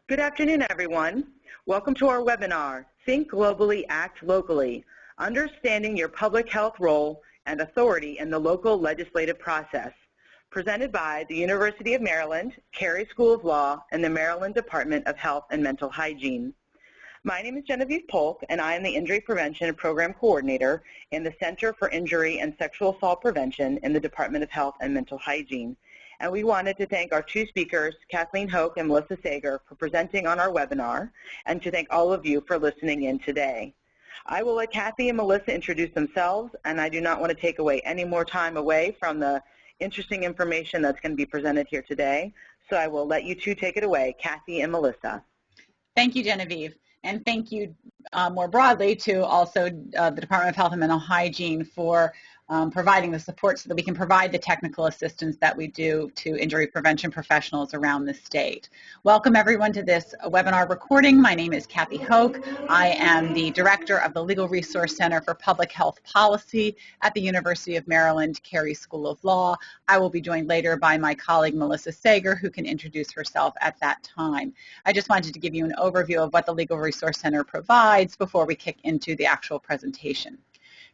Good afternoon, everyone. Welcome to our webinar, Think Globally, Act Locally, Understanding Your Public Health Role and Authority in the Local Legislative Process, presented by the University of Maryland, Carey School of Law, and the Maryland Department of Health and Mental Hygiene. My name is Genevieve Polk, and I am the Injury Prevention Program Coordinator in the Center for Injury and Sexual Assault Prevention in the Department of Health and Mental Hygiene. And we wanted to thank our two speakers, Kathleen Hoke and Melissa Sager, for presenting on our webinar, and to thank all of you for listening in today. I will let Kathy and Melissa introduce themselves, and I do not want to take away any more time away from the interesting information that's going to be presented here today. So I will let you two take it away, Kathy and Melissa. Thank you, Genevieve. And thank you more broadly to also the Department of Health and Mental Hygiene for providing the support so that we can provide the technical assistance that we do to injury prevention professionals around the state. Welcome everyone to this webinar recording. My name is Kathy Hoke. I am the Director of the Legal Resource Center for Public Health Policy at the University of Maryland, Carey School of Law. I will be joined later by my colleague Melissa Sager, who can introduce herself at that time. I just wanted to give you an overview of what the Legal Resource Center provides before we kick into the actual presentation.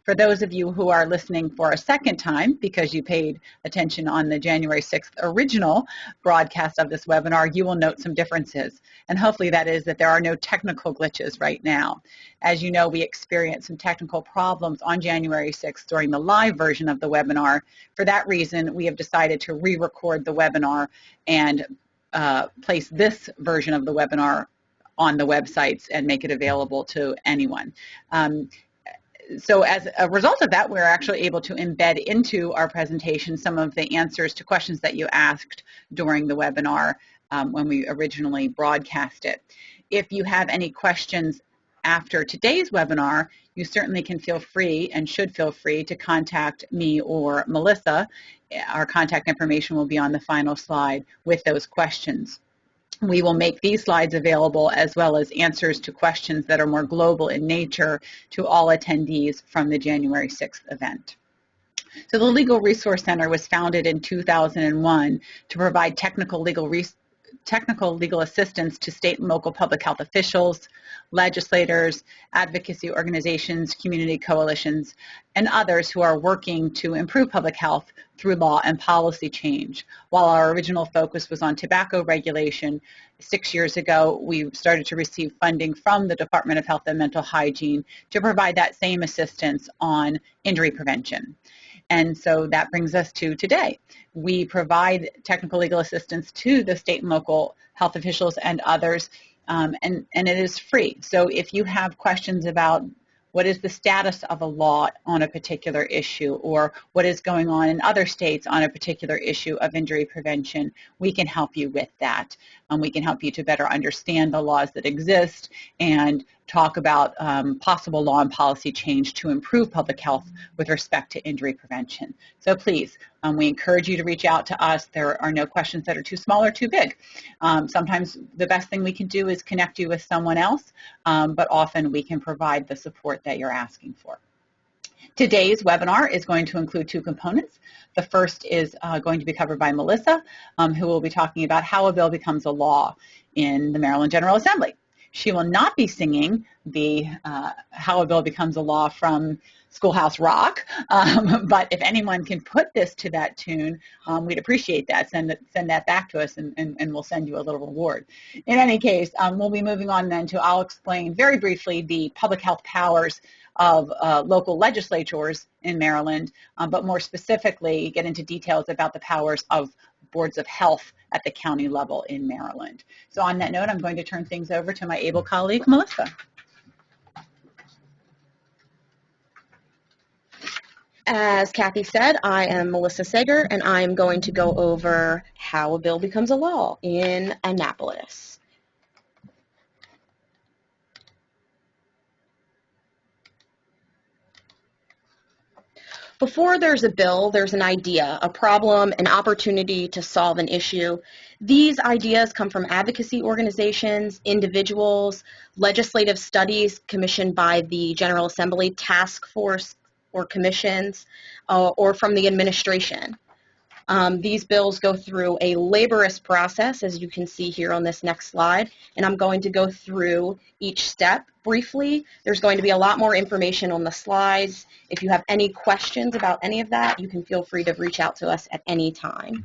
For those of you who are listening for a second time, because you paid attention on the January 6th original broadcast of this webinar, you will note some differences. And hopefully that is that there are no technical glitches right now. As you know, we experienced some technical problems on January 6th during the live version of the webinar. For that reason, we have decided to re-record the webinar and place this version of the webinar on the websites and make it available to anyone. So as a result of that, we're actually able to embed into our presentation some of the answers to questions that you asked during the webinar when we originally broadcast it. If you have any questions after today's webinar, you certainly can feel free and should feel free to contact me or Melissa. Our contact information will be on the final slide with those questions. We will make these slides available as well as answers to questions that are more global in nature to all attendees from the January 6th event. So the Legal Resource Center was founded in 2001 to provide technical legal assistance to state and local public health officials, legislators, advocacy organizations, community coalitions, and others who are working to improve public health through law and policy change. While our original focus was on tobacco regulation, 6 years ago we started to receive funding from the Department of Health and Mental Hygiene to provide that same assistance on injury prevention. And so that brings us to today. We provide technical legal assistance to the state and local health officials and others, and it is free. So if you have questions about what is the status of a law on a particular issue, or what is going on in other states on a particular issue of injury prevention, we can help you with that. We can help you to better understand the laws that exist and talk about possible law and policy change to improve public health with respect to injury prevention. So please, we encourage you to reach out to us. There are no questions that are too small or too big. Sometimes the best thing we can do is connect you with someone else, but often we can provide the support that you're asking for. Today's webinar is going to include two components. The first is going to be covered by Melissa, who will be talking about how a bill becomes a law in the Maryland General Assembly. She will not be singing the How a Bill Becomes a Law from Schoolhouse Rock, but if anyone can put this to that tune, we'd appreciate that. Send that back to us and we'll send you a little reward. In any case, we'll be moving on then to, I'll explain very briefly the public health powers of local legislatures in Maryland, but more specifically get into details about the powers of boards of health at the county level in Maryland. So on that note, I'm going to turn things over to my able colleague, Melissa. As Kathy said, I am Melissa Sager, and I am going to go over how a bill becomes a law in Annapolis. Before there's a bill, there's an idea, a problem, an opportunity to solve an issue. These ideas come from advocacy organizations, individuals, legislative studies commissioned by the General Assembly, task force or commissions, or from the administration. These bills go through a laborious process, as you can see here on this next slide, and I'm going to go through each step briefly. There's going to be a lot more information on the slides. If you have any questions about any of that, you can feel free to reach out to us at any time.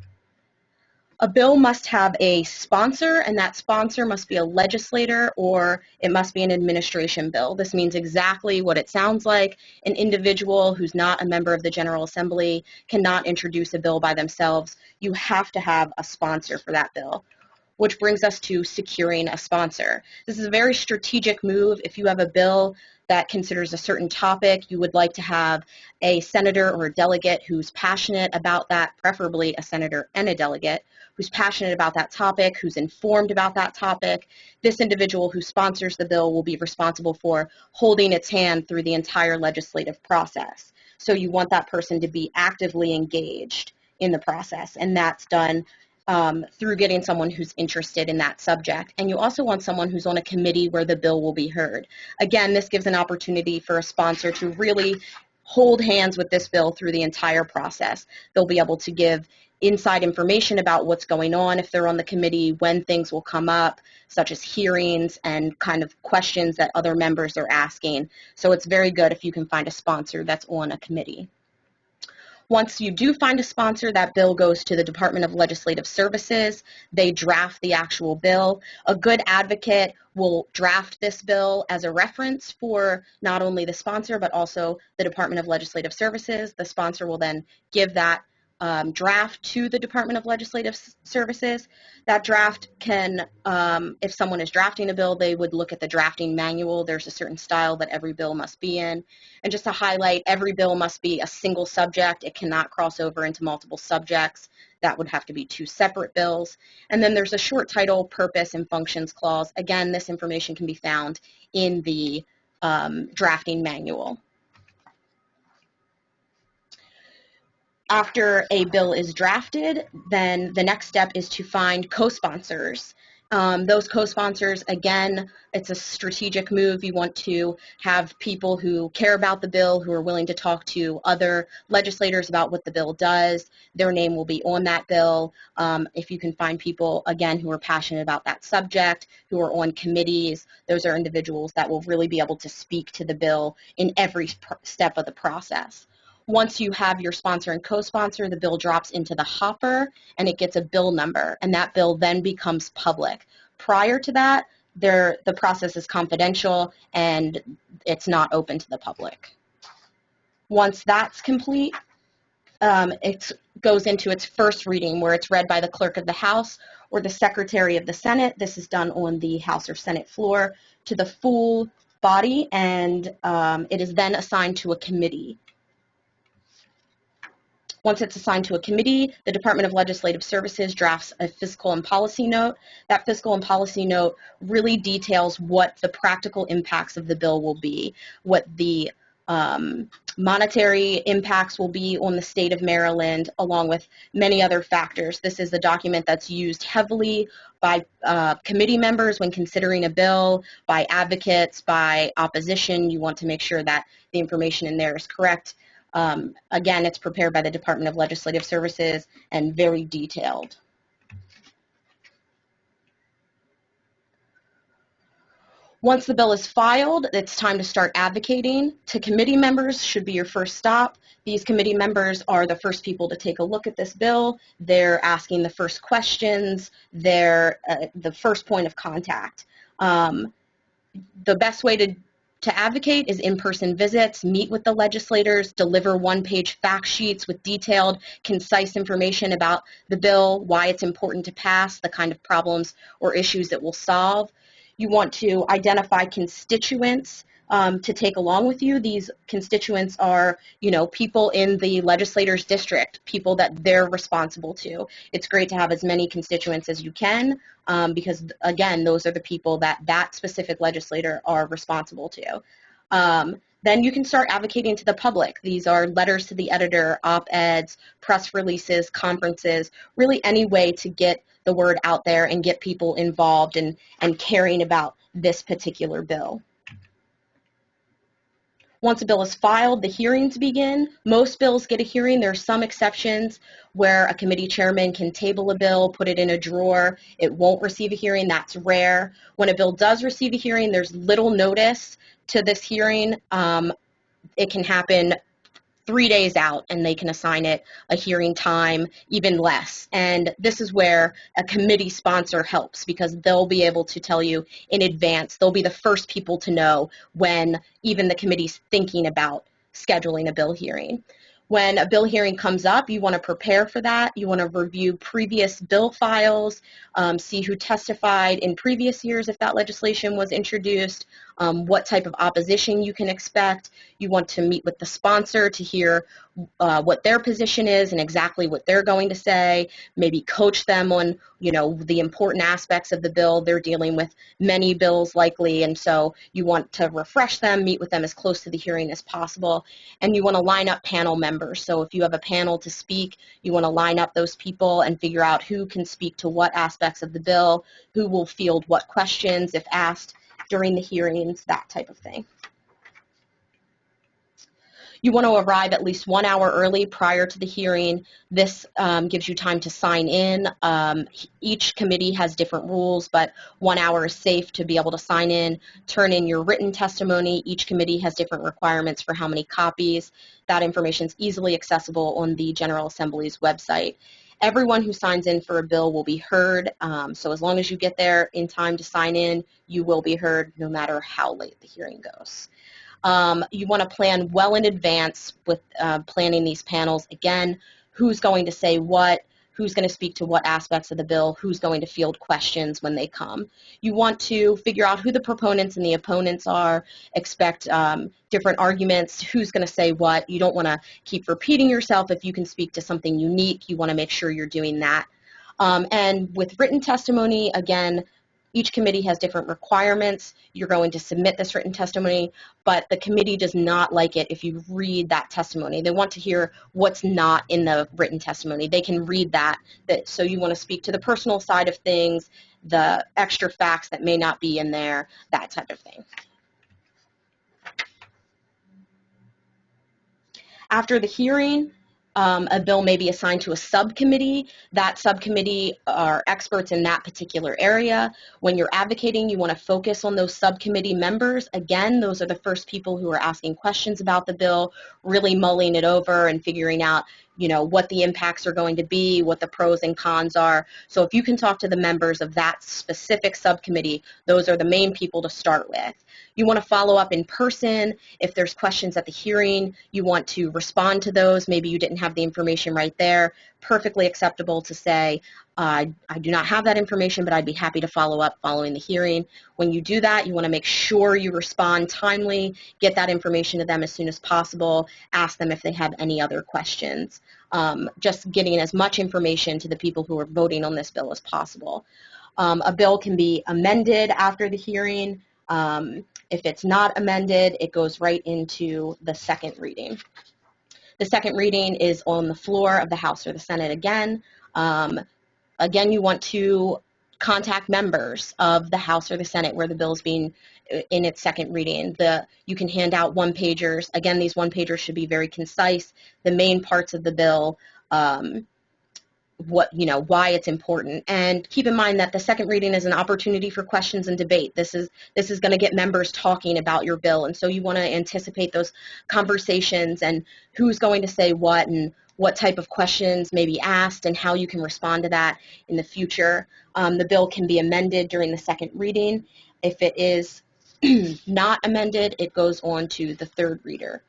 A bill must have a sponsor, and that sponsor must be a legislator or it must be an administration bill. This means exactly what it sounds like. An individual who's not a member of the General Assembly cannot introduce a bill by themselves. You have to have a sponsor for that bill, which brings us to securing a sponsor. This is a very strategic move. If you have a bill that considers a certain topic, you would like to have a senator or a delegate who's passionate about that, preferably a senator and a delegate, who's passionate about that topic, who's informed about that topic. This individual who sponsors the bill will be responsible for holding its hand through the entire legislative process. So you want that person to be actively engaged in the process, and that's done through getting someone who's interested in that subject. And you also want someone who's on a committee where the bill will be heard. Again, this gives an opportunity for a sponsor to really hold hands with this bill through the entire process. They'll be able to give inside information about what's going on if they're on the committee, when things will come up, such as hearings and kind of questions that other members are asking. So it's very good if you can find a sponsor that's on a committee. Once you do find a sponsor, that bill goes to the Department of Legislative Services. They draft the actual bill. A good advocate will draft this bill as a reference for not only the sponsor, but also the Department of Legislative Services. The sponsor will then give that draft to the Department of Legislative Services. That draft can, if someone is drafting a bill, they would look at the drafting manual. There's a certain style that every bill must be in. And just to highlight, every bill must be a single subject. It cannot cross over into multiple subjects. That would have to be two separate bills. And then there's a short title, purpose, and functions clause. Again, this information can be found in the drafting manual. After a bill is drafted, then the next step is to find co-sponsors. Those co-sponsors, again, it's a strategic move. You want to have people who care about the bill, who are willing to talk to other legislators about what the bill does. Their name will be on that bill. If you can find people, again, who are passionate about that subject, who are on committees, those are individuals that will really be able to speak to the bill in every step of the process. Once you have your sponsor and co-sponsor, the bill drops into the hopper and it gets a bill number, and that bill then becomes public. Prior to that, the process is confidential and it's not open to the public. Once that's complete, it goes into its first reading, where it's read by the clerk of the House or the Secretary of the Senate. This is done on the House or Senate floor to the full body, and it is then assigned to a committee. Once it's assigned to a committee, the Department of Legislative Services drafts a fiscal and policy note. That fiscal and policy note really details what the practical impacts of the bill will be, what the monetary impacts will be on the state of Maryland, along with many other factors. This is a document that's used heavily by committee members when considering a bill, by advocates, by opposition. You want to make sure that the information in there is correct. Again, it's prepared by the Department of Legislative Services and very detailed. Once the bill is filed, it's time to start advocating. To committee members should be your first stop. These committee members are the first people to take a look at this bill. They're asking the first questions. They're the first point of contact. The best way to advocate is in-person visits, meet with the legislators, deliver one-page fact sheets with detailed, concise information about the bill, why it's important to pass, the kind of problems or issues it will solve. You want to identify constituents to take along with you. These constituents are, people in the legislator's district, people that they're responsible to. It's great to have as many constituents as you can because, again, those are the people that specific legislator are responsible to. Then you can start advocating to the public. These are letters to the editor, op-eds, press releases, conferences, really any way to get the word out there and get people involved and caring about this particular bill. Once a bill is filed, the hearings begin. Most bills get a hearing. There are some exceptions where a committee chairman can table a bill, put it in a drawer. It won't receive a hearing. That's rare. When a bill does receive a hearing, there's little notice to this hearing. It can happen 3 days out, and they can assign it a hearing time, even less. And this is where a committee sponsor helps, because they'll be able to tell you in advance. They'll be the first people to know when even the committee's thinking about scheduling a bill hearing. When a bill hearing comes up, you want to prepare for that. You want to review previous bill files, see who testified in previous years if that legislation was introduced, what type of opposition you can expect. You want to meet with the sponsor to hear what their position is and exactly what they're going to say, maybe coach them on, the important aspects of the bill. They're dealing with many bills likely, and so you want to refresh them, meet with them as close to the hearing as possible, and you want to line up panel members. So if you have a panel to speak, you want to line up those people and figure out who can speak to what aspects of the bill, who will field what questions if asked during the hearings, that type of thing. You want to arrive at least 1 hour early prior to the hearing. This gives you time to sign in. Each committee has different rules, but 1 hour is safe to be able to sign in, turn in your written testimony. Each committee has different requirements for how many copies. That information is easily accessible on the General Assembly's website. Everyone who signs in for a bill will be heard, so as long as you get there in time to sign in, you will be heard no matter how late the hearing goes. You want to plan well in advance with planning these panels. Again, who's going to say what, who's going to speak to what aspects of the bill, who's going to field questions when they come. You want to figure out who the proponents and the opponents are, expect different arguments, who's going to say what. You don't want to keep repeating yourself. If you can speak to something unique, you want to make sure you're doing that. And with written testimony, again, each committee has different requirements. You're going to submit this written testimony, but the committee does not like it if you read that testimony. They want to hear what's not in the written testimony. They can read that, so you want to speak to the personal side of things, the extra facts that may not be in there, that type of thing. After the hearing, a bill may be assigned to a subcommittee. That subcommittee are experts in that particular area. When you're advocating, you want to focus on those subcommittee members. Again, those are the first people who are asking questions about the bill, really mulling it over and figuring out, what the impacts are going to be, what the pros and cons are. So if you can talk to the members of that specific subcommittee, those are the main people to start with. You want to follow up in person. If there's questions at the hearing, you want to respond to those. Maybe you didn't have the information right there. Perfectly acceptable to say, I do not have that information, but I'd be happy to follow up following the hearing. When you do that, you want to make sure you respond timely, get that information to them as soon as possible, ask them if they have any other questions. Just getting as much information to the people who are voting on this bill as possible. A bill can be amended after the hearing. If it's not amended, it goes right into the second reading. The second reading is on the floor of the House or the Senate again. Again, you want to contact members of the House or the Senate where the bill is being in its second reading. You can hand out one-pagers. Again, these one-pagers should be very concise. The main parts of the bill, why it's important. And keep in mind that the second reading is an opportunity for questions and debate. This is going to get members talking about your bill, and so you want to anticipate those conversations and who's going to say what and what type of questions may be asked and how you can respond to that in the future. The bill can be amended during the second reading. If it is not amended, it goes on to the third reader.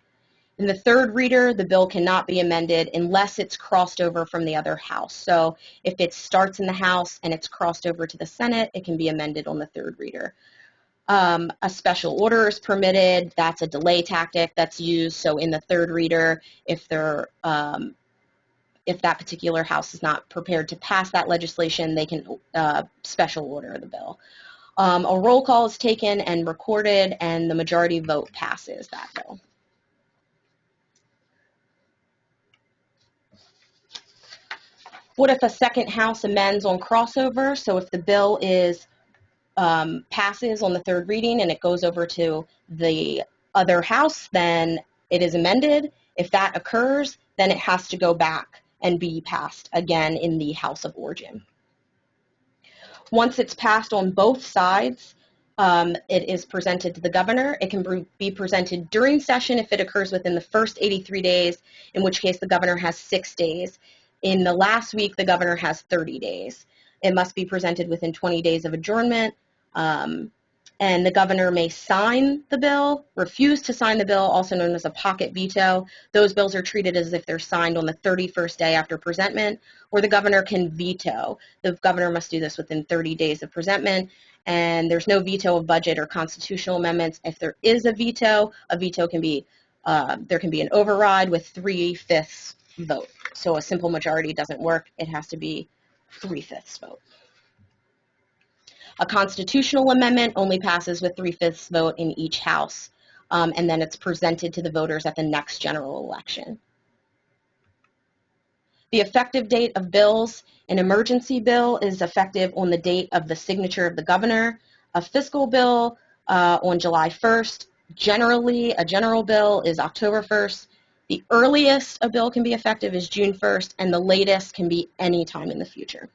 In the third reader, the bill cannot be amended unless it's crossed over from the other house. So if it starts in the House and it's crossed over to the Senate, it can be amended on the third reader. A special order is permitted. That's a delay tactic that's used. So in the third reader, if that particular house is not prepared to pass that legislation, they can special order the bill. A roll call is taken and recorded, and the majority vote passes that bill. What if a second house amends on crossover? So if the bill is passes on the third reading and it goes over to the other house, then it is amended. If that occurs, then it has to go back and be passed again in the House of Origin. Once it's passed on both sides, it is presented to the governor. It can be presented during session if it occurs within the first 83 days, in which case the governor has 6 days. In the last week, the governor has 30 days. It must be presented within 20 days of adjournment, and the governor may sign the bill, refuse to sign the bill, also known as a pocket veto. Those bills are treated as if they're signed on the 31st day after presentment, or the governor can veto. The governor must do this within 30 days of presentment, and there's no veto of budget or constitutional amendments. If there is a veto can be, there can be an override with 3/5 vote. So a simple majority doesn't work. It has to be 3/5 vote. A constitutional amendment only passes with 3/5 vote in each house, and then it's presented to the voters at the next general election. The effective date of bills: an emergency bill is effective on the date of the signature of the governor. A fiscal bill on July 1st. Generally, a general bill is October 1st. The earliest a bill can be effective is June 1st, and the latest can be any time in the future.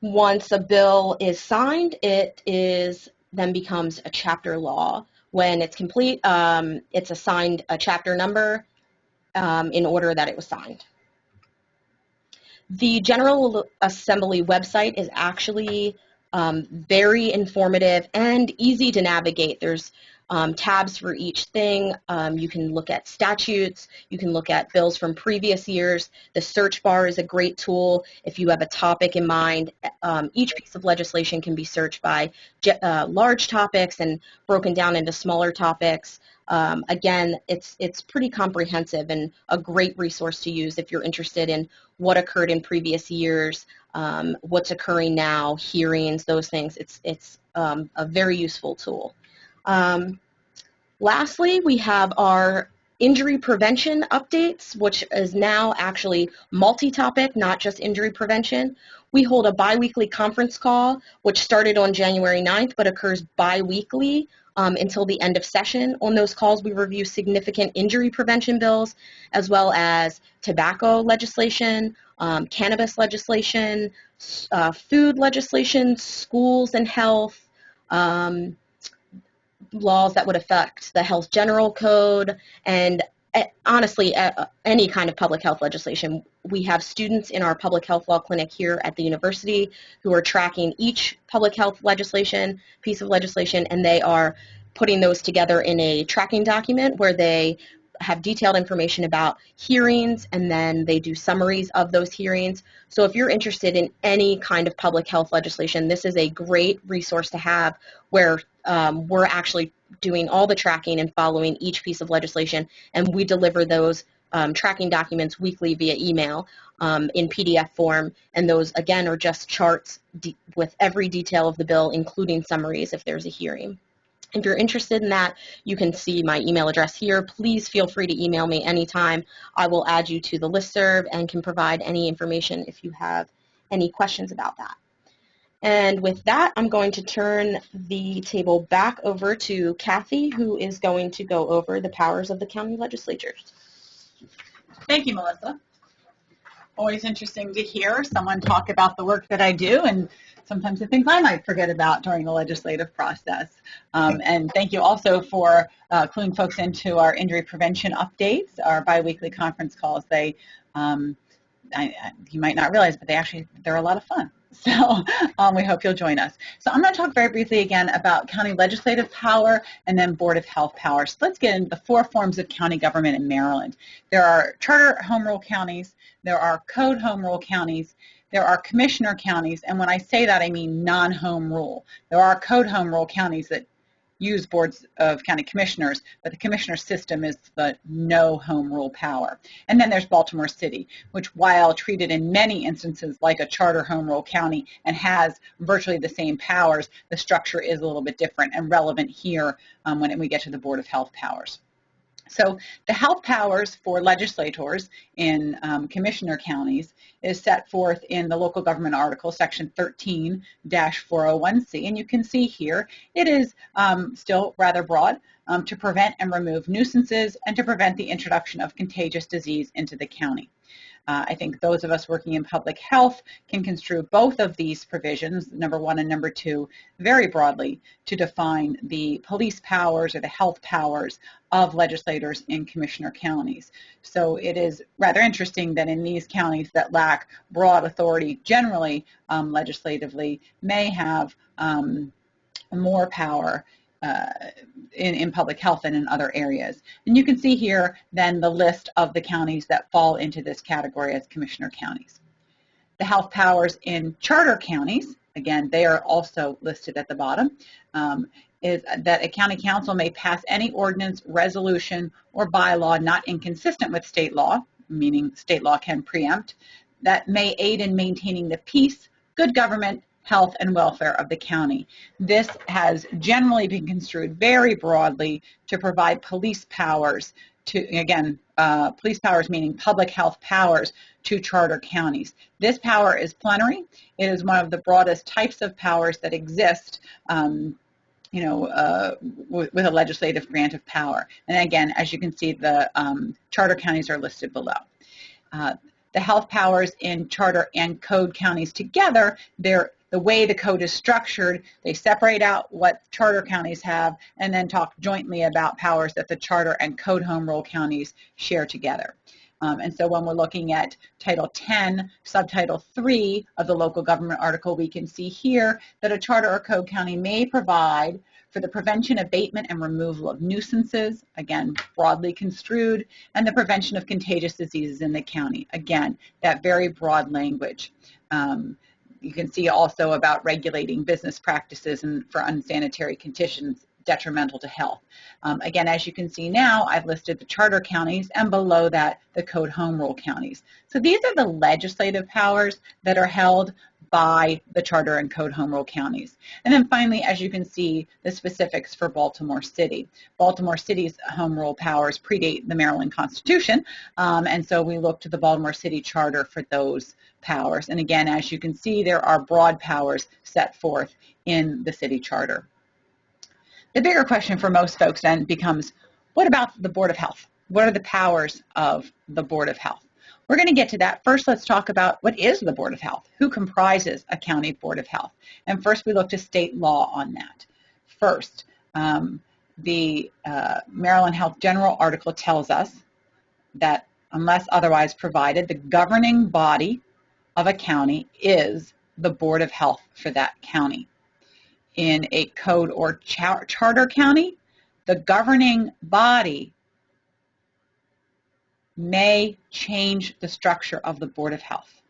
Once a bill is signed, it then becomes a chapter law. When it's complete, it's assigned a chapter number in order that it was signed. The General Assembly website is actually very informative and easy to navigate. There's tabs for each thing. You can look at statutes. You can look at bills from previous years. The search bar is a great tool if you have a topic in mind. Each piece of legislation can be searched by large topics and broken down into smaller topics. Again, it's pretty comprehensive and a great resource to use if you're interested in what occurred in previous years, what's occurring now, hearings, those things. It's a very useful tool. Lastly, we have our injury prevention updates, which is now actually multi-topic, not just injury prevention. We hold a bi-weekly conference call, which started on January 9th, but occurs bi-weekly until the end of session. On those calls, we review significant injury prevention bills, as well as tobacco legislation, cannabis legislation, food legislation, schools and health, laws that would affect the Health General Code, and honestly, any kind of public health legislation. We have students in our public health law clinic here at the university who are tracking each public health piece of legislation, and they are putting those together in a tracking document where they have detailed information about hearings, and then they do summaries of those hearings. So if you're interested in any kind of public health legislation, this is a great resource to have, where we're actually doing all the tracking and following each piece of legislation, and we deliver those tracking documents weekly via email in PDF form, and those, again, are just charts with every detail of the bill, including summaries if there's a hearing. If you're interested in that, you can see my email address here. Please feel free to email me anytime. I will add you to the listserv and can provide any information if you have any questions about that. And with that, I'm going to turn the table back over to Kathy, who is going to go over the powers of the county legislatures. Thank you, Melissa. Always interesting to hear someone talk about the work that I do, and sometimes the things I might forget about during the legislative process. And thank you also for cluing folks into our injury prevention updates, our biweekly conference calls. They, you might not realize, but they're a lot of fun. So we hope you'll join us. So I'm going to talk very briefly again about county legislative power and then Board of Health power. So let's get into the 4 forms of county government in Maryland. There are charter home rule counties, there are code home rule counties, there are commissioner counties, and when I say that, I mean non-home rule. There are code home rule counties that use boards of county commissioners, but the commissioner system is the no home rule power. And then there's Baltimore City, which, while treated in many instances like a charter home rule county and has virtually the same powers, the structure is a little bit different and relevant here when we get to the Board of Health powers. So the health powers for legislators in commissioner counties is set forth in the local government article, section 13-401C. And you can see here it is still rather broad to prevent and remove nuisances and to prevent the introduction of contagious disease into the county. I think those of us working in public health can construe both of these provisions, number 1 and number 2, very broadly to define the police powers or the health powers of legislators in commissioner counties. So it is rather interesting that in these counties that lack broad authority generally legislatively may have more power in public health and in other areas. And you can see here then the list of the counties that fall into this category as commissioner counties. The health powers in charter counties, again, they are also listed at the bottom, is that a county council may pass any ordinance, resolution, or bylaw not inconsistent with state law, meaning state law can preempt, that may aid in maintaining the peace, good government, health, and welfare of the county. This has generally been construed very broadly to provide police powers to, again, police powers meaning public health powers to charter counties. This power is plenary. It is one of the broadest types of powers that exist with a legislative grant of power. And again, as you can see, the charter counties are listed below. The health powers in charter and code counties together, the way the code is structured, they separate out what charter counties have and then talk jointly about powers that the charter and code home rule counties share together. And so when we're looking at Title 10, Subtitle 3 of the local government article, we can see here that a charter or code county may provide for the prevention, abatement, and removal of nuisances, again, broadly construed, and the prevention of contagious diseases in the county. Again, that very broad language. You can see also about regulating business practices and for unsanitary conditions detrimental to health. Again, as you can see now, I've listed the charter counties and below that, the code home rule counties. So these are the legislative powers that are held by the charter and code home rule counties. And then finally, as you can see, the specifics for Baltimore City. Baltimore City's home rule powers predate the Maryland Constitution, and so we look to the Baltimore City Charter for those powers. And again, as you can see, there are broad powers set forth in the city charter. The bigger question for most folks then becomes, what about the Board of Health? What are the powers of the Board of Health? We're going to get to that. First, let's talk about what is the Board of Health? Who comprises a county Board of Health? And first, we look to state law on that. First, the Maryland Health General article tells us that unless otherwise provided, the governing body of a county is the Board of Health for that county. In a code or charter county, the governing body may change the structure of the Board of Health.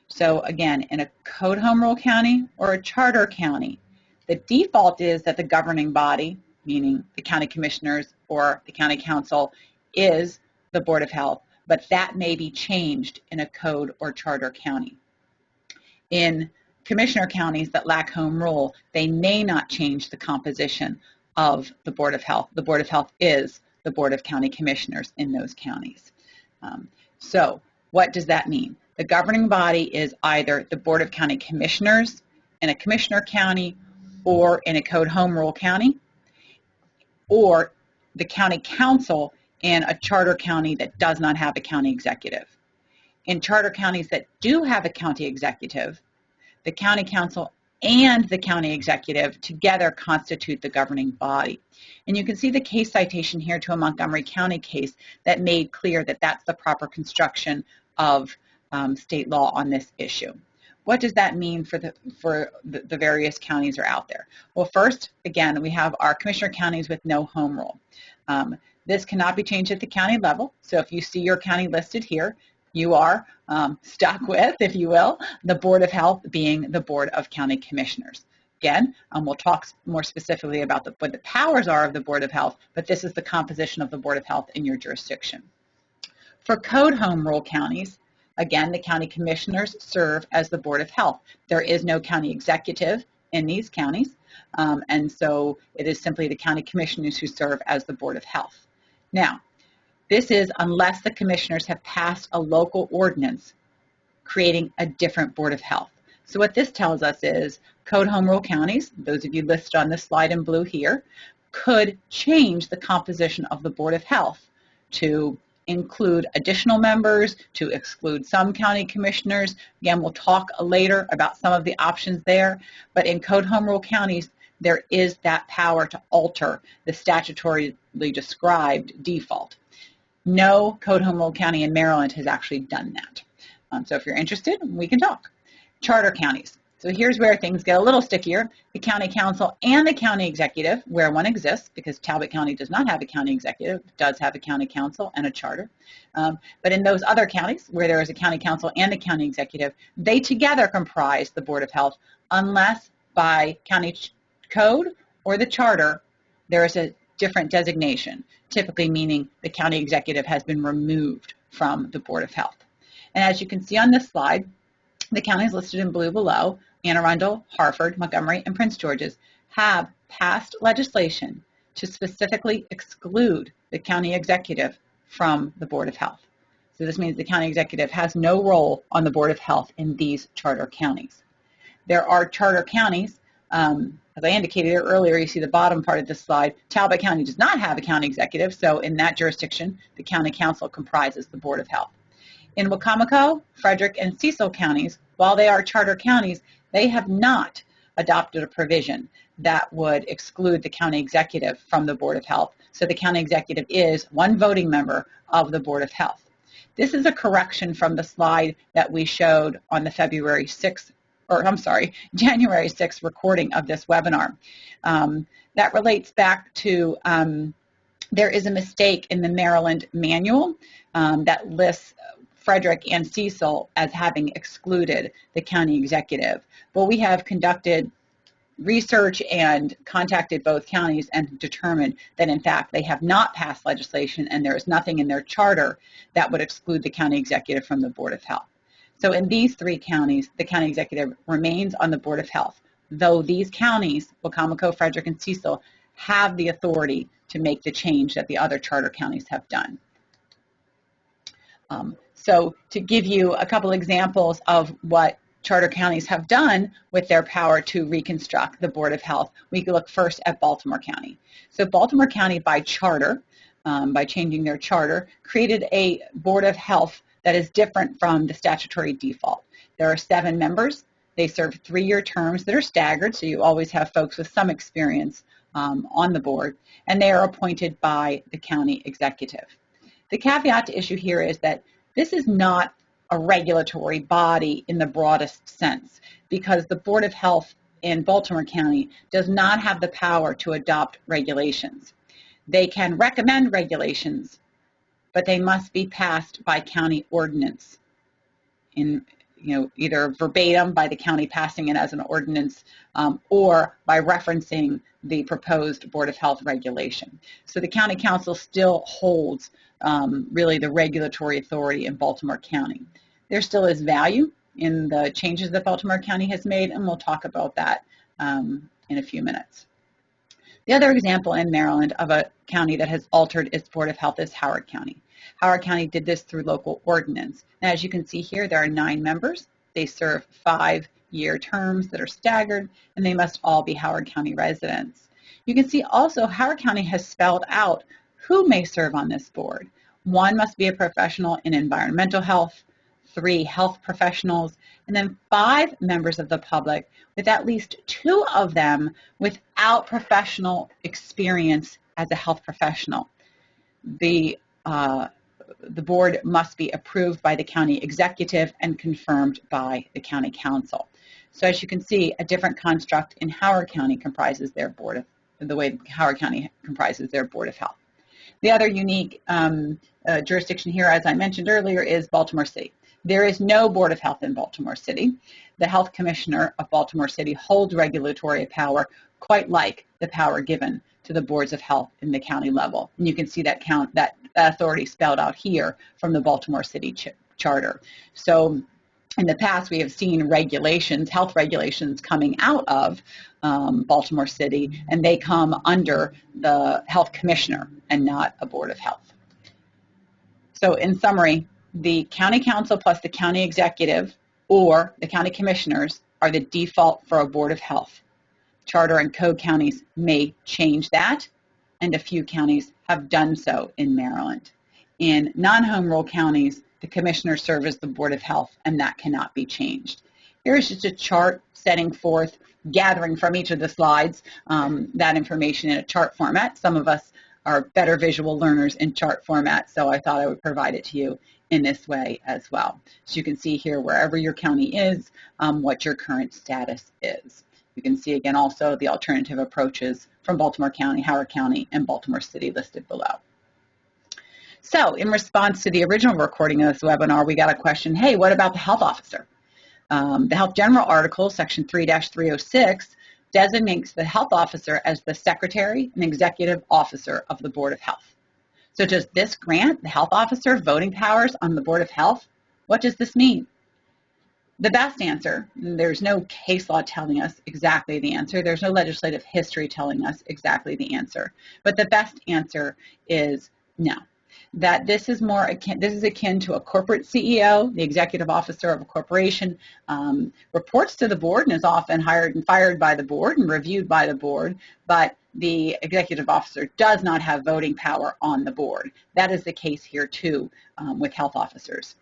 So again, in a code home rule county or a charter county, the default is that the governing body, meaning the county commissioners or the county council, is the Board of Health, but that may be changed in a code or charter county. In commissioner counties that lack home rule, they may not change the composition of the Board of Health. The Board of Health is the Board of County Commissioners in those counties. So what does that mean? The governing body is either the Board of County Commissioners in a commissioner county or in a code home rule county, or the county council in a charter county that does not have a county executive. In charter counties that do have a county executive, the county council and the county executive together constitute the governing body. And you can see the case citation here to a Montgomery County case that made clear that that's the proper construction of state law on this issue. What does that mean for the various counties that are out there? Well, first, again, we have our commissioner counties with no home rule. This cannot be changed at the county level. So if you see your county listed here, you are stuck with, if you will, the Board of Health being the Board of County Commissioners. Again, we'll talk more specifically about what the powers are of the Board of Health, but this is the composition of the Board of Health in your jurisdiction. For code home rule counties, again, the county commissioners serve as the Board of Health. There is no county executive in these counties, and so it is simply the county commissioners who serve as the Board of Health. Now, This is unless the commissioners have passed a local ordinance creating a different Board of Health. So what this tells us is Code Home Rule counties, those of you listed on this slide in blue here, could change the composition of the Board of Health to include additional members, to exclude some county commissioners. Again, we'll talk later about some of the options there, but in Code Home Rule counties, there is that power to alter the statutorily described default. No Code Home Rule county in Maryland has actually done that. So if you're interested, we can talk. Charter counties. So here's where things get a little stickier. The county council and the county executive, where one exists, because Talbot County does not have a county executive, does have a county council and a charter. But in those other counties where there is a county council and a county executive, they together comprise the Board of Health, unless by county code or the charter there is a different designation, typically meaning the county executive has been removed from the Board of Health. And as you can see on this slide, the counties listed in blue below, Anne Arundel, Harford, Montgomery, and Prince George's, have passed legislation to specifically exclude the county executive from the Board of Health. So this means the county executive has no role on the Board of Health in these charter counties. There are charter counties, as I indicated earlier, you see the bottom part of this slide, Talbot County does not have a county executive, so in that jurisdiction, the county council comprises the Board of Health. In Wacomico, Frederick, and Cecil counties, while they are charter counties, they have not adopted a provision that would exclude the county executive from the Board of Health. So the county executive is one voting member of the Board of Health. This is a correction from the slide that we showed on the January 6th recording of this webinar. That relates back to there is a mistake in the Maryland manual that lists Frederick and Cecil as having excluded the county executive. But we have conducted research and contacted both counties and determined that in fact they have not passed legislation and there is nothing in their charter that would exclude the county executive from the Board of Health. So in these three counties, the county executive remains on the Board of Health, though these counties, Wacomico, Frederick, and Cecil, have the authority to make the change that the other charter counties have done. So to give you a couple examples of what charter counties have done with their power to reconstruct the Board of Health, we could look first at Baltimore County. So Baltimore County, by charter, by changing their charter, created a Board of Health that is different from the statutory default. There are 7 members. They serve 3-year terms that are staggered, so you always have folks with some experience on the board, and they are appointed by the county executive. The caveat to issue here is that this is not a regulatory body in the broadest sense, because the Board of Health in Baltimore County does not have the power to adopt regulations. They can recommend regulations, but they must be passed by county ordinance, in either verbatim by the county passing it as an ordinance or by referencing the proposed Board of Health regulation. So the county council still holds really the regulatory authority in Baltimore County. There still is value in the changes that Baltimore County has made, and we'll talk about that in a few minutes. The other example in Maryland of a county that has altered its Board of Health is Howard County. Howard County did this through local ordinance. And as you can see here, there are 9 members. They serve 5-year terms that are staggered, and they must all be Howard County residents. You can see also Howard County has spelled out who may serve on this board. 1 must be a professional in environmental health, 3 health professionals, and then 5 members of the public, with at least 2 of them without professional experience as a health professional. The board must be approved by the county executive and confirmed by the county council. So as you can see, a different construct in Howard County comprises their Board of, the way Howard County comprises their Board of Health. The other unique jurisdiction here, as I mentioned earlier, is Baltimore City. There is no Board of Health in Baltimore City. The Health Commissioner of Baltimore City holds regulatory power, quite like the power given to the boards of health in the county level. And you can see that authority spelled out here from the Baltimore City Charter. So in the past, we have seen regulations, health regulations coming out of Baltimore City, and they come under the Health Commissioner and not a Board of Health. So in summary, the county council plus the county executive or the county commissioners are the default for a board of health. Charter and code counties may change that, and a few counties have done so in Maryland. In non-home rule counties, the commissioners serve as the board of health, and that cannot be changed. Here is just a chart setting forth, gathering from each of the slides that information in a chart format. Some of us are better visual learners in chart format, so I thought I would provide it to you in this way as well. So you can see here wherever your county is, what your current status is. You can see again also the alternative approaches from Baltimore County, Howard County, and Baltimore City listed below. So in response to the original recording of this webinar, we got a question, hey, what about the health officer? The Health General article, section 3-306, designates the health officer as the secretary and executive officer of the Board of Health. So does this grant the health officer voting powers on the Board of Health? What does this mean? The best answer, there's no case law telling us exactly the answer. There's no legislative history telling us exactly the answer. But the best answer is no. That this is akin to a corporate CEO, the executive officer of a corporation, reports to the board and is often hired and fired by the board and reviewed by the board, but the executive officer does not have voting power on the board. That is the case here too with health officers.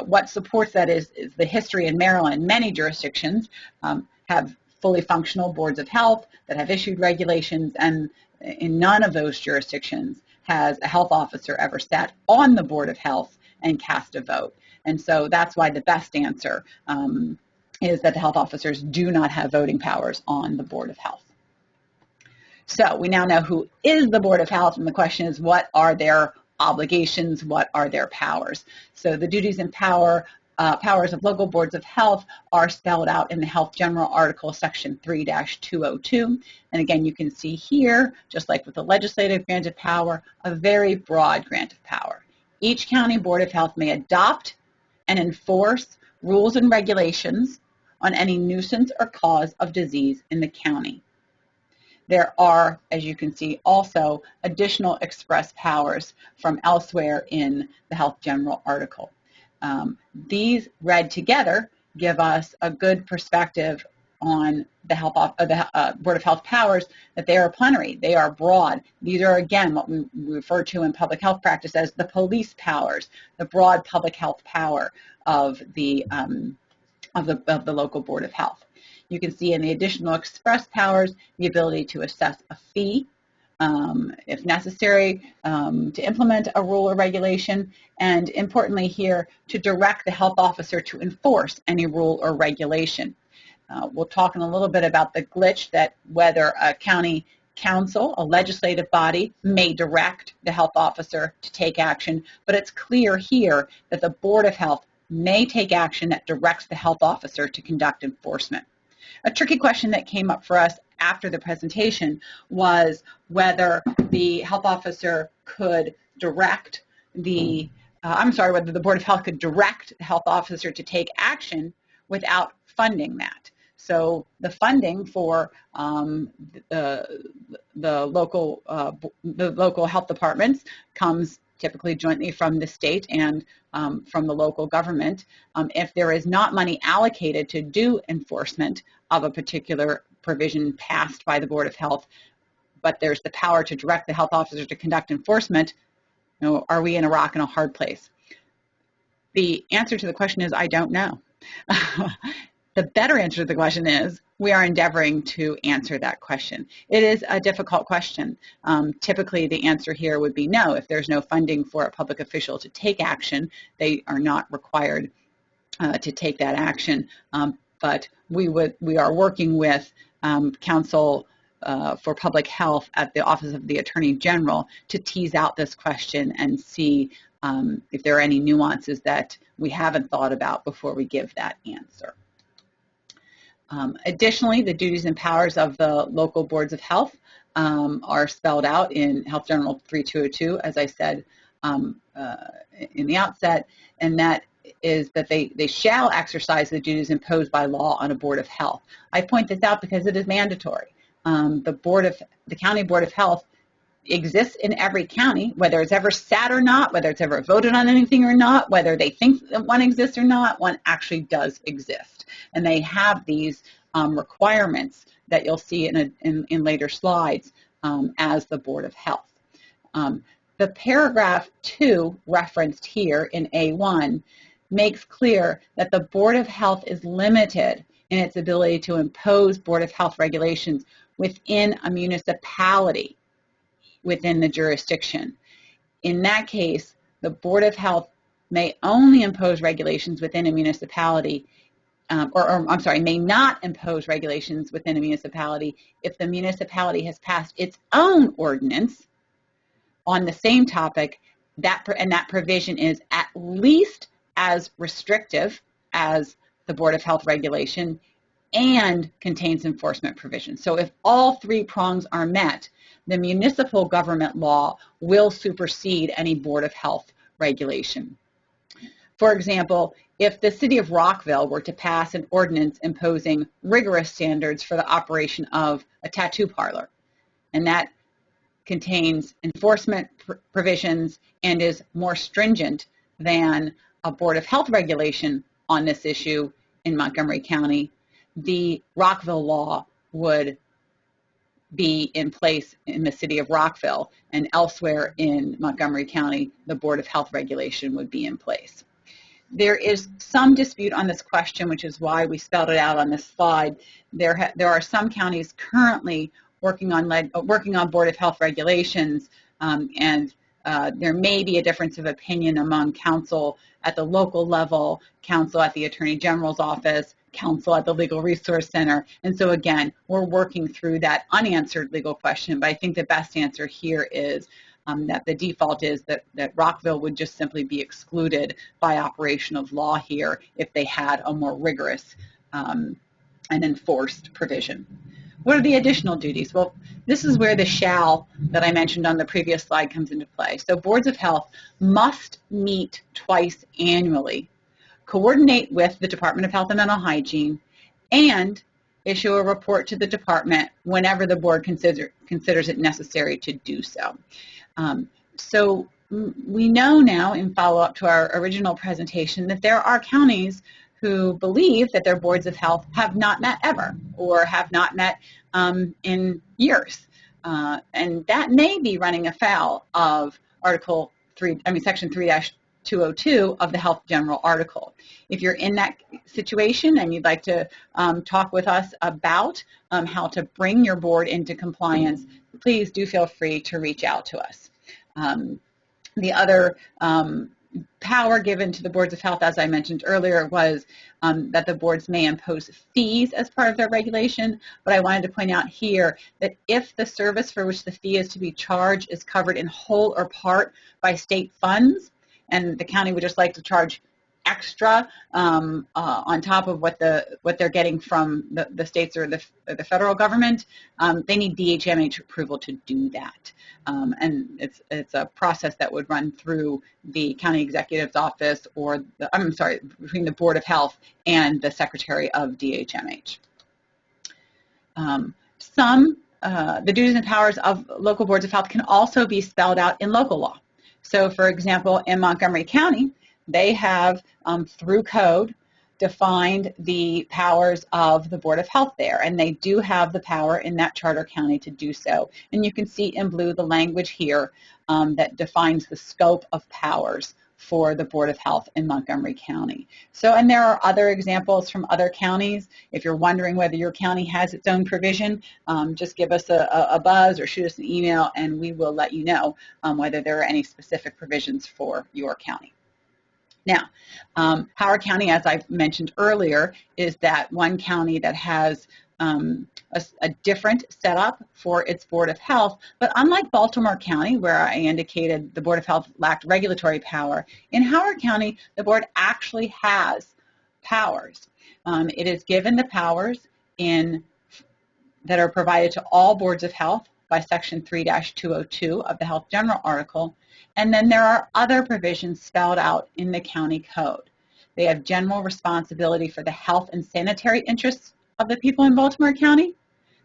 What supports that is the history in Maryland. Many jurisdictions have fully functional boards of health that have issued regulations, and in none of those jurisdictions has a health officer ever sat on the Board of Health and cast a vote. And so that's why the best answer is that the health officers do not have voting powers on the Board of Health. So we now know who is the Board of Health, and the question is, what are their obligations? What are their powers? So the duties and powers of local boards of health are spelled out in the Health General article, section 3-202. And again, you can see here, just like with the legislative grant of power, a very broad grant of power. Each county board of health may adopt and enforce rules and regulations on any nuisance or cause of disease in the county. There are, as you can see, also additional express powers from elsewhere in the Health General article. These read together give us a good perspective on the Board of Health powers, that they are plenary, they are broad. These are, again, what we refer to in public health practice as the police powers, the broad public health power of the local Board of Health. You can see in the additional express powers the ability to assess a fee, if necessary, to implement a rule or regulation, and importantly here, to direct the health officer to enforce any rule or regulation. We'll talk in a little bit about the glitch that whether a county council, a legislative body, may direct the health officer to take action, but it's clear here that the Board of Health may take action that directs the health officer to conduct enforcement. A tricky question that came up for us after the presentation was whether the health officer could direct whether the Board of Health could direct the health officer to take action without funding that. So the funding for the local health departments comes typically jointly from the state and from the local government. If there is not money allocated to do enforcement of a particular provision passed by the Board of Health, but there's the power to direct the health officer to conduct enforcement, are we in a rock and a hard place? The answer to the question is, I don't know. The better answer to the question is, we are endeavoring to answer that question. It is a difficult question. Typically, the answer here would be no. If there's no funding for a public official to take action, they are not required to take that action. But we are working with Council for Public Health at the Office of the Attorney General to tease out this question and see if there are any nuances that we haven't thought about before we give that answer. Additionally, the duties and powers of the local boards of health are spelled out in Health General 3202, as I said in the outset, and that is that they shall exercise the duties imposed by law on a Board of Health. I point this out because it is mandatory. The County Board of Health exists in every county, whether it's ever sat or not, whether it's ever voted on anything or not, whether they think that one exists or not, one actually does exist. And they have these requirements that you'll see in later slides as the Board of Health. The paragraph 2 referenced here in A1 makes clear that the Board of Health is limited in its ability to impose Board of Health regulations within a municipality within the jurisdiction. In that case, the Board of Health may only impose regulations within a municipality, may not impose regulations within a municipality if the municipality has passed its own ordinance on the same topic, and that provision is at least as restrictive as the Board of Health regulation and contains enforcement provisions. So if all 3 prongs are met, the municipal government law will supersede any Board of Health regulation. For example, if the city of Rockville were to pass an ordinance imposing rigorous standards for the operation of a tattoo parlor, and that contains enforcement provisions and is more stringent than a Board of Health regulation on this issue in Montgomery County, the Rockville law would be in place in the city of Rockville, and elsewhere in Montgomery County, the Board of Health regulation would be in place. There is some dispute on this question, which is why we spelled it out on this slide. There are some counties currently working on Board of Health regulations, and there may be a difference of opinion among council at the local level, council at the Attorney General's office, council at the Legal Resource Center. And so again, we're working through that unanswered legal question, but I think the best answer here is that the default is that Rockville would just simply be excluded by operation of law here if they had a more rigorous and enforced provision. What are the additional duties? Well, this is where the shall that I mentioned on the previous slide comes into play. So boards of health must meet twice annually, coordinate with the Department of Health and Mental Hygiene, and issue a report to the department whenever the board considers it necessary to do so. So we know now, in follow-up to our original presentation, that there are counties who believe that their boards of health have not met ever or have not met in years. And that may be running afoul of Section 3-202 of the Health General Article. If you're in that situation and you'd like to talk with us about how to bring your board into compliance, please do feel free to reach out to us. The other power given to the boards of health, as I mentioned earlier, was that the boards may impose fees as part of their regulation, but I wanted to point out here that if the service for which the fee is to be charged is covered in whole or part by state funds, and the county would just like to charge extra on top of what they're getting from the states or the federal government, they need DHMH approval to do that. And it's a process that would run through the county executive's office or between the Board of Health and the Secretary of DHMH. The duties and powers of local boards of health can also be spelled out in local law. So for example, in Montgomery County, they have, through code, defined the powers of the Board of Health there, and they do have the power in that charter county to do so. And you can see in blue the language here that defines the scope of powers for the Board of Health in Montgomery County. So, and there are other examples from other counties. If you're wondering whether your county has its own provision, just give us a buzz or shoot us an email and we will let you know whether there are any specific provisions for your county. Now, Howard County, as I mentioned earlier, is that one county that has a different setup for its Board of Health, but unlike Baltimore County, where I indicated the Board of Health lacked regulatory power, in Howard County, the board actually has powers. It is given the powers that are provided to all boards of health by Section 3-202 of the Health General Article, and then there are other provisions spelled out in the county code. They have general responsibility for the health and sanitary interests of the people in Baltimore County.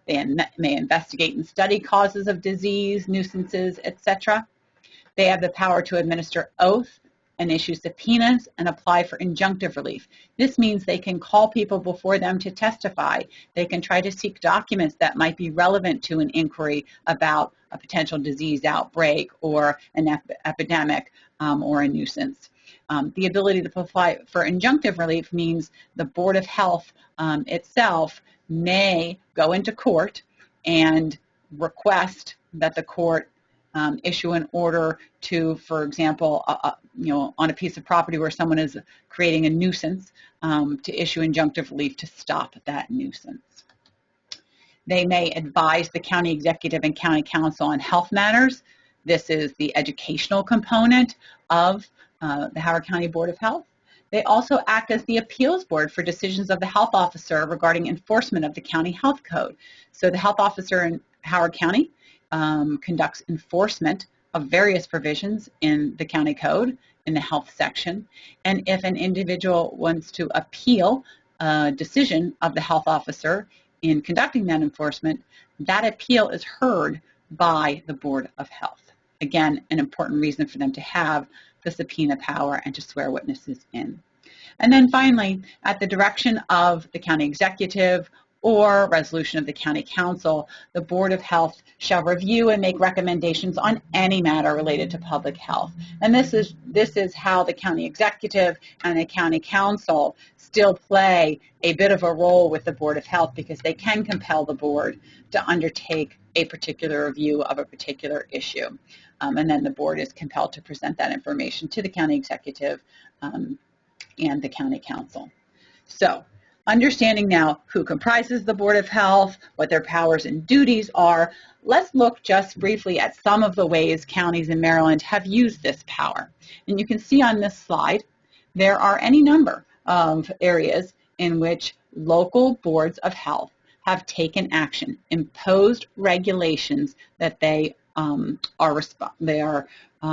They may investigate and study causes of disease, nuisances, etc. They have the power to administer oath and issue subpoenas and apply for injunctive relief. This means they can call people before them to testify. They can try to seek documents that might be relevant to an inquiry about a potential disease outbreak or an epidemic or a nuisance. The ability to apply for injunctive relief means the Board of Health itself may go into court and request that the court issue an order to, for example, on a piece of property where someone is creating a nuisance, to issue injunctive relief to stop that nuisance. They may advise the county executive and county council on health matters. This is the educational component of the Howard County Board of Health. They also act as the appeals board for decisions of the health officer regarding enforcement of the county health code. So the health officer in Howard County conducts enforcement of various provisions in the county code in the health section. And if an individual wants to appeal a decision of the health officer in conducting that enforcement, that appeal is heard by the Board of Health. Again, an important reason for them to have the subpoena power and to swear witnesses in. And then finally, at the direction of the county executive or resolution of the county council, the Board of Health shall review and make recommendations on any matter related to public health. And this is how the county executive and the county council still play a bit of a role with the Board of Health, because they can compel the board to undertake a particular review of a particular issue. And then the board is compelled to present that information to the county executive and the county council. So, understanding now who comprises the Board of Health, what their powers and duties are, let's look just briefly at some of the ways counties in Maryland have used this power. And you can see on this slide, there are any number of areas in which local boards of health have taken action, imposed regulations that they are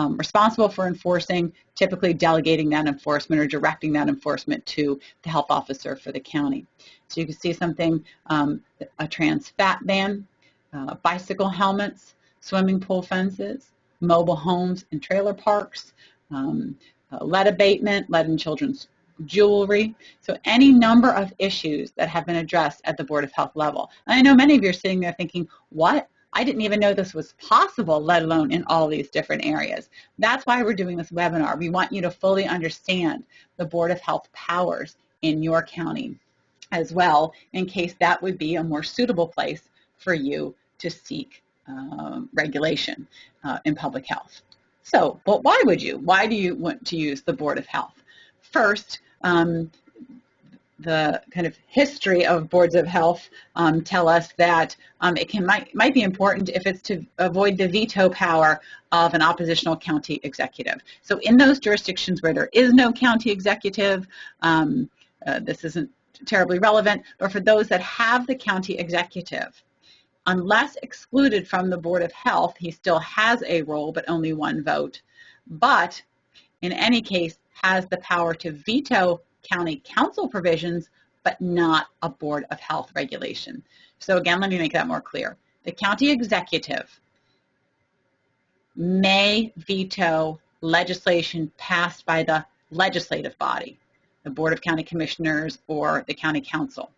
responsible for enforcing, typically delegating that enforcement or directing that enforcement to the health officer for the county. So you can see something, a trans fat ban, bicycle helmets, swimming pool fences, mobile homes and trailer parks, lead abatement, lead in children's jewelry. So any number of issues that have been addressed at the Board of Health level. And I know many of you are sitting there thinking, what? I didn't even know this was possible, let alone in all these different areas. That's why we're doing this webinar. We want you to fully understand the Board of Health powers in your county as well, in case that would be a more suitable place for you to seek regulation in public health. So, but why would you? Why do you want to use the Board of Health? First, the kind of history of boards of health tell us that it might be important if it's to avoid the veto power of an oppositional county executive. So in those jurisdictions where there is no county executive, this isn't terribly relevant, but for those that have the county executive, unless excluded from the Board of Health, he still has a role, but only one vote. But in any case, has the power to veto county council provisions, but not a Board of Health regulation. So again, let me make that more clear. The county executive may veto legislation passed by the legislative body, the Board of County Commissioners or the county council.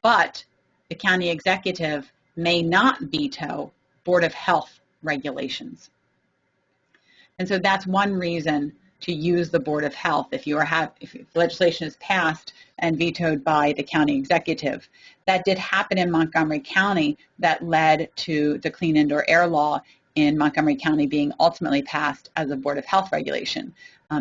But the county executive may not veto Board of Health regulations. And so that's one reason to use the Board of Health if legislation is passed and vetoed by the county executive. That did happen in Montgomery County. That led to the Clean Indoor Air Law in Montgomery County being ultimately passed as a Board of Health regulation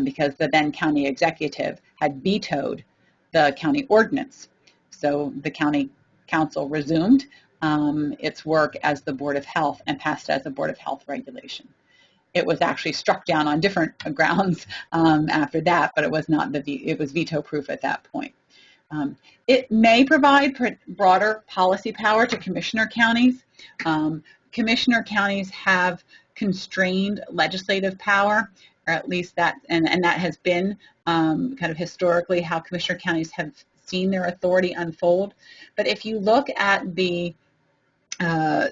because the then county executive had vetoed the county ordinance. So the county council resumed its work as the Board of Health and passed as a Board of Health regulation. It was actually struck down on different grounds after that, but it was not it was veto-proof at that point. It may provide broader policy power to commissioner counties. Commissioner counties have constrained legislative power, or at least that, and that has been kind of historically how commissioner counties have seen their authority unfold. But if you look at the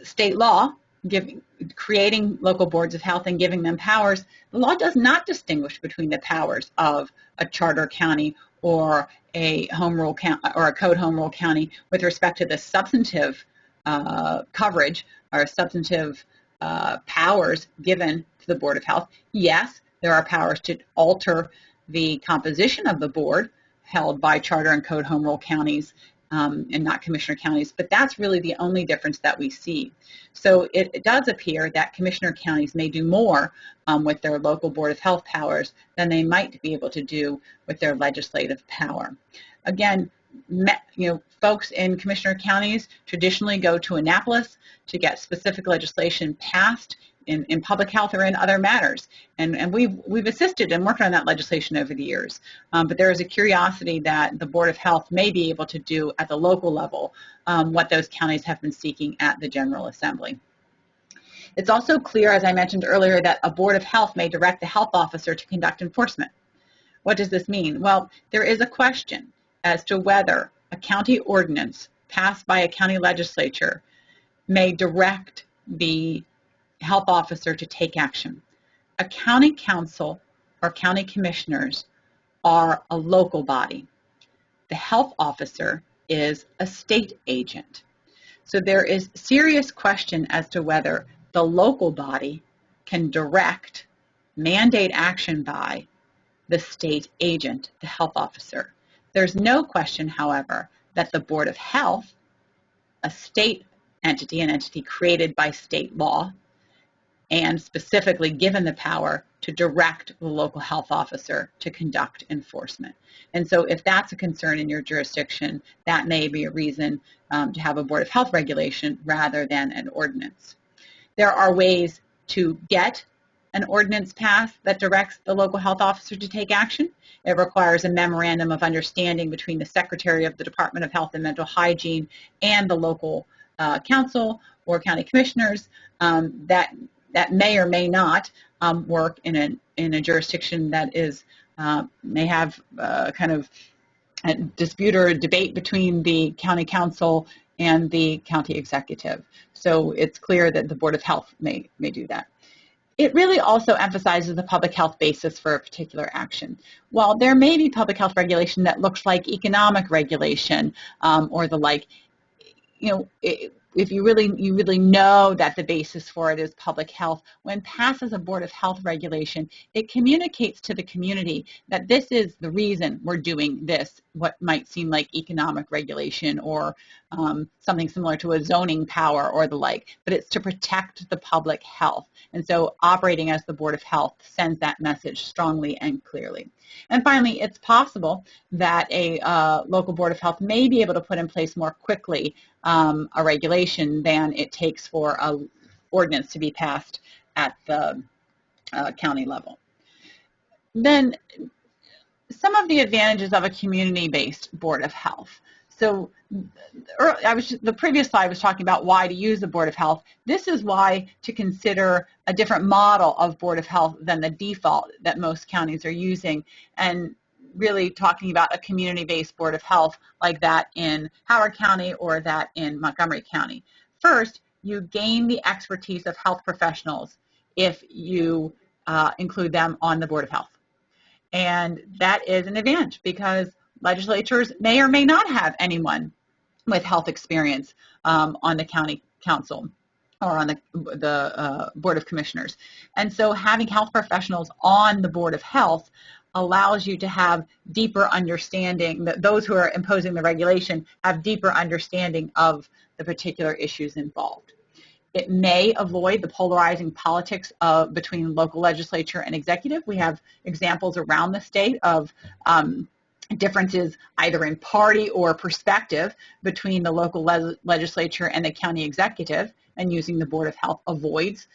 state law, creating local boards of health and giving them powers, the law does not distinguish between the powers of a charter county or a home rule county or a code home rule county with respect to the substantive coverage or substantive powers given to the Board of Health. Yes, there are powers to alter the composition of the board held by charter and code home rule counties and not commissioner counties, but that's really the only difference that we see. So it does appear that commissioner counties may do more with their local Board of Health powers than they might be able to do with their legislative power. Again, folks in commissioner counties traditionally go to Annapolis to get specific legislation passed in public health or in other matters. And we've assisted and worked on that legislation over the years. But there is a curiosity that the Board of Health may be able to do at the local level what those counties have been seeking at the General Assembly. It's also clear, as I mentioned earlier, that a Board of Health may direct the health officer to conduct enforcement. What does this mean? Well, there is a question as to whether a county ordinance passed by a county legislature may direct the health officer to take action. A county council or county commissioners are a local body. The health officer is a state agent. So there is serious question as to whether the local body can direct, mandate action by the state agent, the health officer. There's no question, however, that the Board of Health, a state entity, an entity created by state law, and specifically given the power to direct the local health officer to conduct enforcement. And so if that's a concern in your jurisdiction, that may be a reason to have a Board of Health regulation rather than an ordinance. There are ways to get an ordinance passed that directs the local health officer to take action. It requires a memorandum of understanding between the Secretary of the Department of Health and Mental Hygiene and the local council or county commissioners that may or may not work in a jurisdiction that is may have kind of a dispute or a debate between the county council and the county executive. So it's clear that the Board of Health may do that. It really also emphasizes the public health basis for a particular action. While there may be public health regulation that looks like economic regulation or the like, if you really know that the basis for it is public health, when passed as a Board of Health regulation, it communicates to the community that this is the reason we're doing this, what might seem like economic regulation or something similar to a zoning power or the like, but it's to protect the public health. And so operating as the Board of Health sends that message strongly and clearly. And finally, it's possible that a local Board of Health may be able to put in place more quickly a regulation than it takes for an ordinance to be passed at the county level. Then some of the advantages of a community-based Board of Health. So the previous slide was talking about why to use the Board of Health. This is why to consider a different model of Board of Health than the default that most counties are using, and really talking about a community-based Board of Health like that in Howard County or that in Montgomery County. First, you gain the expertise of health professionals if you include them on the Board of Health. And that is an advantage because legislatures may or may not have anyone with health experience on the county council or on the Board of Commissioners. And so having health professionals on the Board of Health allows you to have deeper understanding, that those who are imposing the regulation have deeper understanding of the particular issues involved. It may avoid the polarizing politics between local legislature and executive. We have examples around the state of differences either in party or perspective between the local legislature and the county executive, and using the Board of Health avoids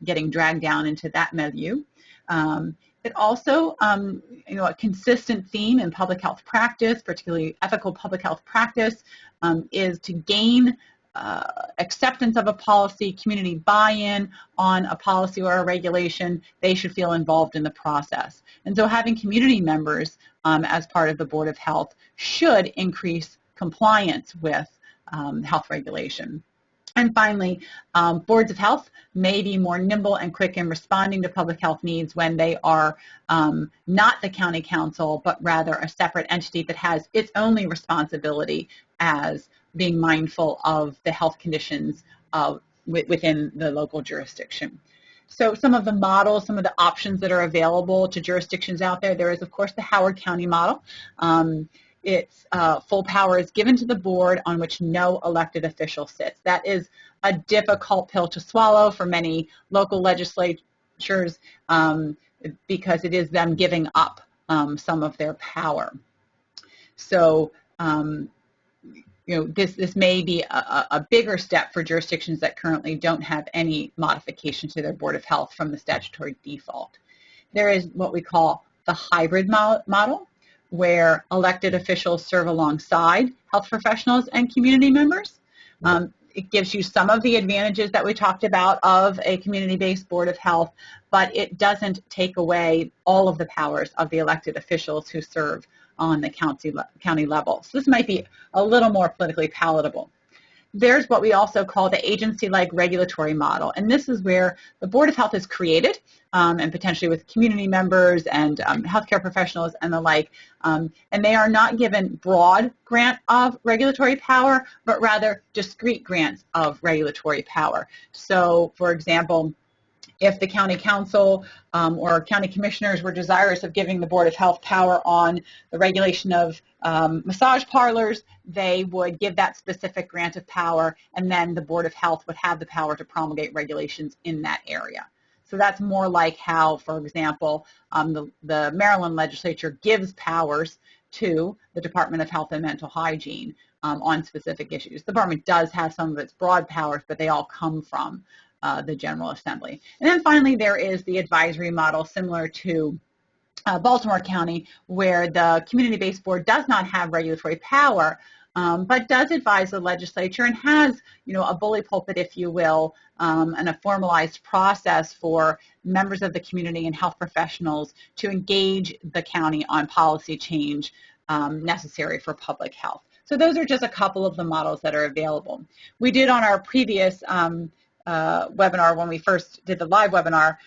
getting dragged down into that milieu. It also, a consistent theme in public health practice, particularly ethical public health practice, is to gain acceptance of a policy, community buy-in on a policy or a regulation. They should feel involved in the process. And so having community members as part of the Board of Health should increase compliance with health regulation. And finally, boards of health may be more nimble and quick in responding to public health needs when they are not the county council, but rather a separate entity that has its only responsibility as being mindful of the health conditions within the local jurisdiction. So some of the models, some of the options that are available to jurisdictions out there, there is, of course, the Howard County model. Its full power is given to the board on which no elected official sits. That is a difficult pill to swallow for many local legislatures because it is them giving up some of their power. So, this may be a bigger step for jurisdictions that currently don't have any modification to their Board of Health from the statutory default. There is what we call the hybrid model, where elected officials serve alongside health professionals and community members. It gives you some of the advantages that we talked about of a community-based Board of Health, but it doesn't take away all of the powers of the elected officials who serve on the county level. So this might be a little more politically palatable. There's what we also call the agency-like regulatory model, and this is where the Board of Health is created, and potentially with community members and healthcare professionals and the like, and they are not given broad grant of regulatory power, but rather discrete grants of regulatory power. So, for example, if the county council or county commissioners were desirous of giving the Board of Health power on the regulation of massage parlors, they would give that specific grant of power, and then the Board of Health would have the power to promulgate regulations in that area. So that's more like how, for example, the Maryland legislature gives powers to the Department of Health and Mental Hygiene on specific issues. The department does have some of its broad powers, but they all come from the General Assembly. And then finally, there is the advisory model similar to Baltimore County, where the community-based board does not have regulatory power, but does advise the legislature and has, a bully pulpit, if you will, and a formalized process for members of the community and health professionals to engage the county on policy change necessary for public health. So those are just a couple of the models that are available. We did on our previous webinar, when we first did the live webinar,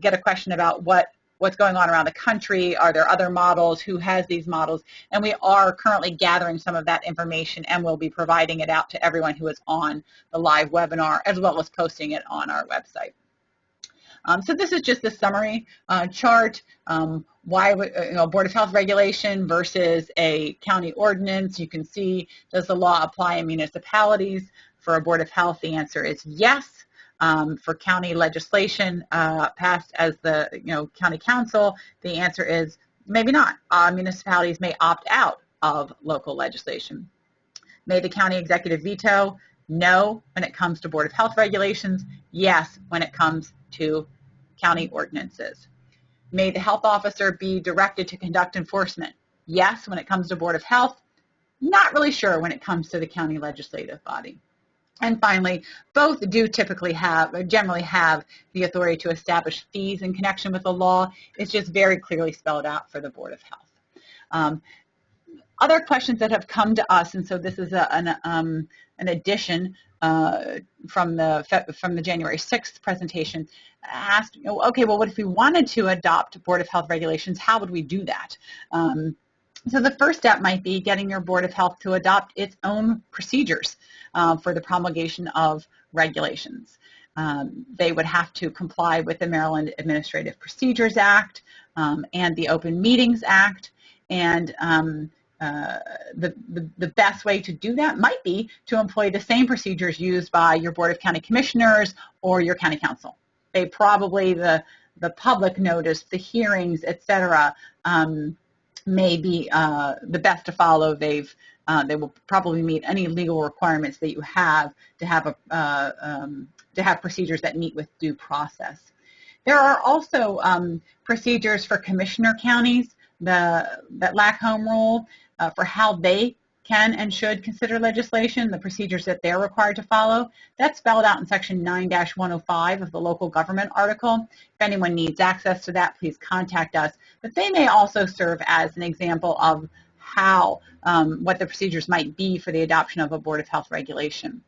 get a question about what's going on around the country. Are there other models? Who has these models? And we are currently gathering some of that information, and we'll be providing it out to everyone who is on the live webinar, as well as posting it on our website. So this is just a summary chart. Why Board of Health regulation versus a county ordinance. You can see, does the law apply in municipalities? For a Board of Health, the answer is yes. For county legislation passed as the county council, the answer is maybe not. Municipalities may opt out of local legislation. May the county executive veto? No, when it comes to Board of Health regulations. Yes, when it comes to county ordinances. May the health officer be directed to conduct enforcement? Yes, when it comes to Board of Health. Not really sure when it comes to the county legislative body. And finally, both do generally have the authority to establish fees in connection with the law. It's just very clearly spelled out for the Board of Health. Other questions that have come to us, and so this is an addition from the January 6th presentation, asked, okay, well, what if we wanted to adopt Board of Health regulations? How would we do that? So the first step might be getting your Board of Health to adopt its own procedures for the promulgation of regulations. They would have to comply with the Maryland Administrative Procedures Act and the Open Meetings Act, and the best way to do that might be to employ the same procedures used by your Board of County Commissioners or your county council. They probably, the public notice, the hearings, et may be the best to follow. They will probably meet any legal requirements that you have to have procedures that meet with due process. There are also procedures for commissioner counties that lack home rule for how they can and should consider legislation, the procedures that they're required to follow. That's spelled out in Section 9-105 of the local government article. If anyone needs access to that, please contact us. But they may also serve as an example of how, what the procedures might be for the adoption of a Board of Health regulation.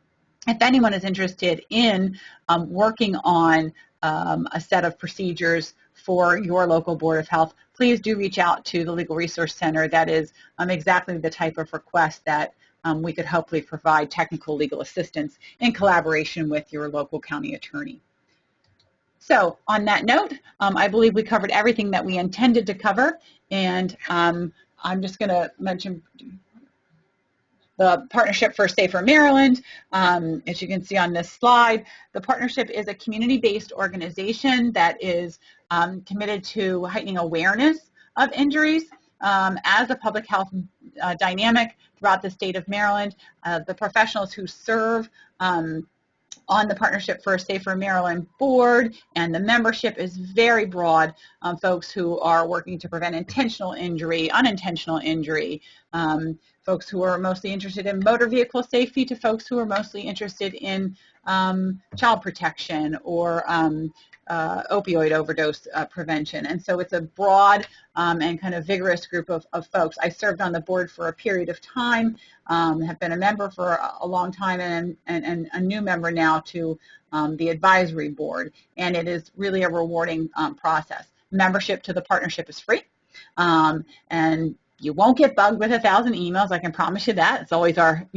if anyone is interested in working on a set of procedures for your local Board of Health, please do reach out to the Legal Resource Center. That is exactly the type of request that we could hopefully provide technical legal assistance in collaboration with your local county attorney. So on that note, I believe we covered everything that we intended to cover, and I'm just going to mention the Partnership for Safer Maryland. As you can see on this slide, the partnership is a community-based organization that is committed to heightening awareness of injuries as a public health dynamic throughout the state of Maryland. The professionals who serve on the Partnership for a Safer Maryland board and the membership is very broad. Folks who are working to prevent intentional injury, unintentional injury, folks who are mostly interested in motor vehicle safety to folks who are mostly interested in child protection or opioid overdose prevention. And so it's a broad and kind of vigorous group of folks. I served on the board for a period of time, have been a member for a long time, and a new member now to the advisory board. And it is really a rewarding process. Membership to the partnership is free. And you won't get bugged with 1,000 emails, I can promise you that. It's always our,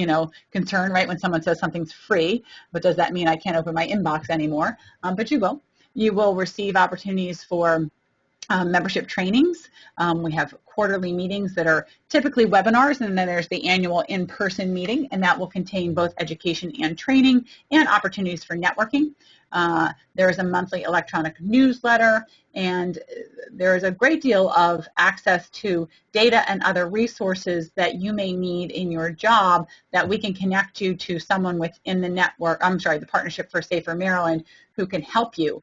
concern, right, when someone says something's free, but does that mean I can't open my inbox anymore? But you will. You will receive opportunities for membership trainings. We have quarterly meetings that are typically webinars, and then there's the annual in-person meeting, and that will contain both education and training and opportunities for networking. There is a monthly electronic newsletter, and there is a great deal of access to data and other resources that you may need in your job that we can connect you to someone within the network, the Partnership for Safer Maryland, who can help you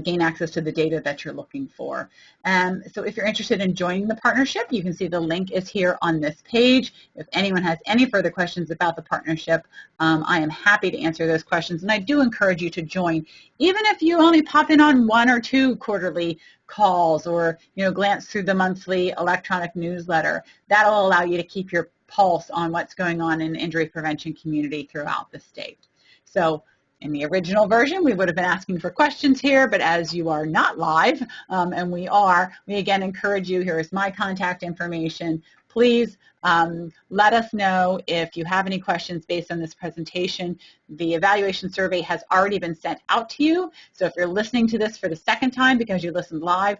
gain access to the data that you're looking for. So if you're interested in joining the partnership, you can see the link is here on this page. If anyone has any further questions about the partnership, I am happy to answer those questions. And I do encourage you to join, even if you only pop in on 1 or 2 quarterly calls or glance through the monthly electronic newsletter. That'll allow you to keep your pulse on what's going on in the injury prevention community throughout the state. So in the original version, we would have been asking for questions here, but as you are not live, and we again encourage you, here is my contact information. Please let us know if you have any questions based on this presentation. The evaluation survey has already been sent out to you, so if you're listening to this for the second time because you listened live,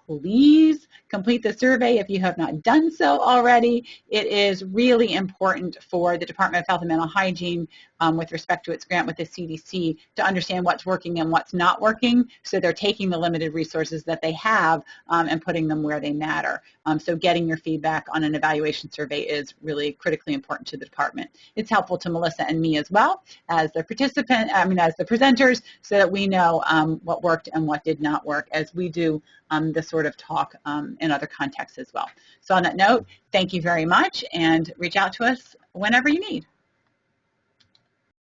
please complete the survey if you have not done so already. It is really important for the Department of Health and Mental Hygiene with respect to its grant with the CDC to understand what's working and what's not working, so they're taking the limited resources that they have and putting them where they matter. So getting your feedback on an evaluation survey is really critically important to the department. It's helpful to Melissa and me as well as the as the presenters, so that we know what worked and what did not work as we do this sort of talk in other contexts as well. So on that note, thank you very much, and reach out to us whenever you need.